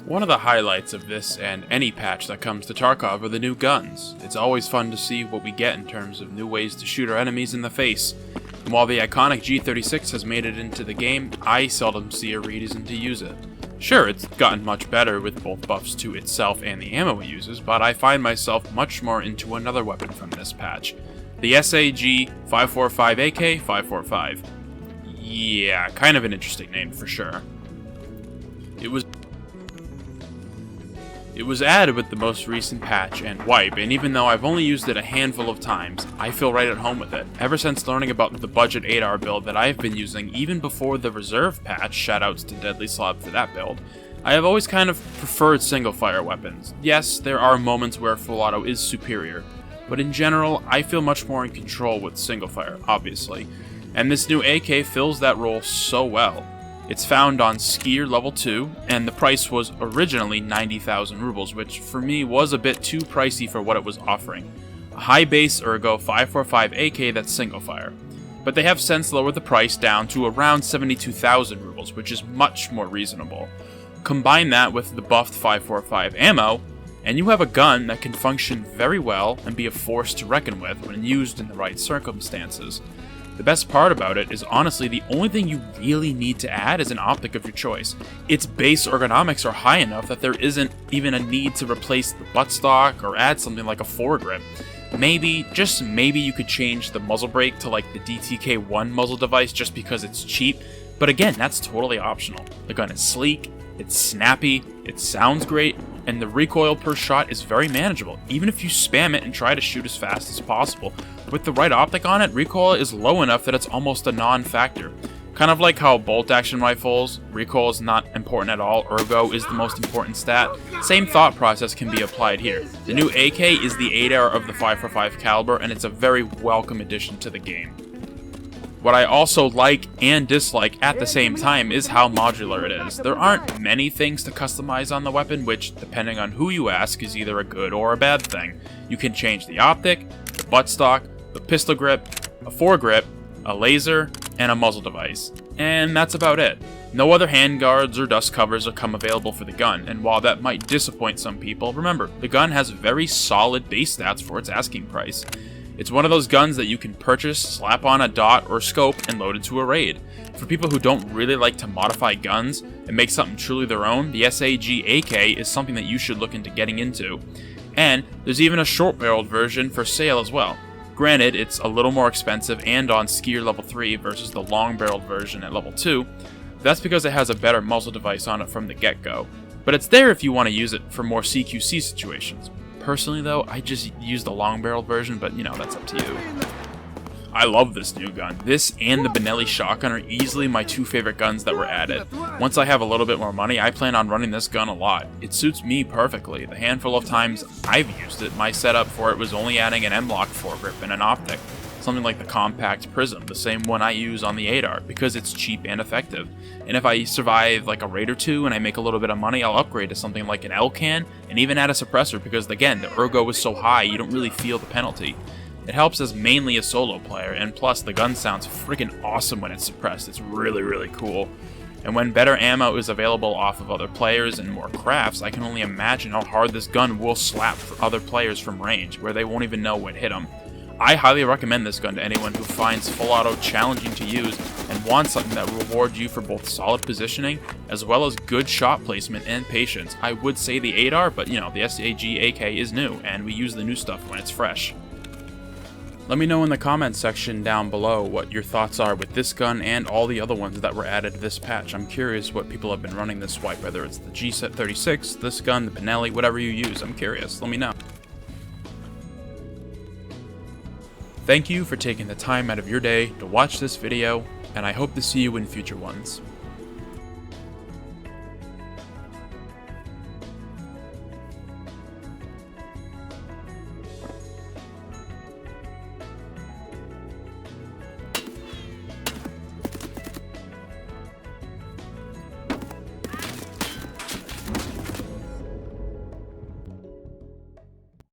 One of the highlights of this and any patch that comes to Tarkov are the new guns. It's always fun to see what we get in terms of new ways to shoot our enemies in the face. And while the iconic G36 has made it into the game, I seldom see a reason to use it. Sure, it's gotten much better with both buffs to itself and the ammo it uses, but I find myself much more into another weapon from this patch. The SAG AK-545 AK-545. Yeah, kind of an interesting name for sure. It was added with the most recent patch and wipe, and even though I've only used it a handful of times, I feel right at home with it. Ever since learning about the budget 8R build that I've been using even before the reserve patch, shoutouts to Deadly Slob for that build, I have always kind of preferred single fire weapons. Yes, there are moments where full auto is superior, but in general, I feel much more in control with single fire, obviously, and this new AK fills that role so well. It's found on Skier level 2, and the price was originally 90,000 rubles, which for me was a bit too pricey for what it was offering. A high base Ergo 545 AK that's single fire. But they have since lowered the price down to around 72,000 rubles, which is much more reasonable. Combine that with the buffed 545 ammo, and you have a gun that can function very well and be a force to reckon with when used in the right circumstances. The best part about it is honestly the only thing you really need to add is an optic of your choice. Its base ergonomics are high enough that there isn't even a need to replace the buttstock or add something like a foregrip. Maybe, just maybe you could change the muzzle brake to like the DTK-1 muzzle device just because it's cheap, but again, that's totally optional. The gun is sleek, it's snappy, it sounds great, and the recoil per shot is very manageable, even if you spam it and try to shoot as fast as possible. With the right optic on it, recoil is low enough that it's almost a non-factor. Kind of like how bolt-action rifles, recoil is not important at all, ergo is the most important stat. Same thought process can be applied here. The new AK is the 8R of the 545 caliber, and it's a very welcome addition to the game. What I also like and dislike at the same time is how modular it is. There aren't many things to customize on the weapon, which, depending on who you ask, is either a good or a bad thing. You can change the optic, the buttstock, the pistol grip, a foregrip, a laser, and a muzzle device. And that's about it. No other handguards or dust covers come available for the gun, and while that might disappoint some people, remember, the gun has very solid base stats for its asking price. It's one of those guns that you can purchase, slap on a dot or scope, and load into a raid. For people who don't really like to modify guns and make something truly their own, the SAG AK is something that you should look into getting into. And there's even a short-barreled version for sale as well. Granted, it's a little more expensive and on Skier level 3 versus the long-barreled version at level 2. That's because it has a better muzzle device on it from the get-go. But it's there if you want to use it for more CQC situations. Personally though, I just use the long-barreled version, but you know, that's up to you. I love this new gun. This and the Benelli shotgun are easily my two favorite guns that were added. Once I have a little bit more money, I plan on running this gun a lot. It suits me perfectly. The handful of times I've used it, my setup for it was only adding an M-Lock foregrip and an optic. Something like the compact Prism, the same one I use on the 8R, because it's cheap and effective. And if I survive like a raid or two and I make a little bit of money, I'll upgrade to something like an L-can and even add a suppressor because again, the ergo is so high you don't really feel the penalty. It helps as mainly a solo player, and plus the gun sounds freaking awesome when it's suppressed. It's really cool. And when better ammo is available off of other players and more crafts, I can only imagine how hard this gun will slap for other players from range, where they won't even know what hit them. I highly recommend this gun to anyone who finds full auto challenging to use and wants something that will reward you for both solid positioning as well as good shot placement and patience. I would say the 8R, but you know, the SAG AK is new, and we use the new stuff when it's fresh. Let me know in the comments section down below what your thoughts are with this gun and all the other ones that were added to this patch. I'm curious what people have been running this wipe, whether it's the G36, this gun, the Benelli, whatever you use. I'm curious. Let me know. Thank you for taking the time out of your day to watch this video, and I hope to see you in future ones.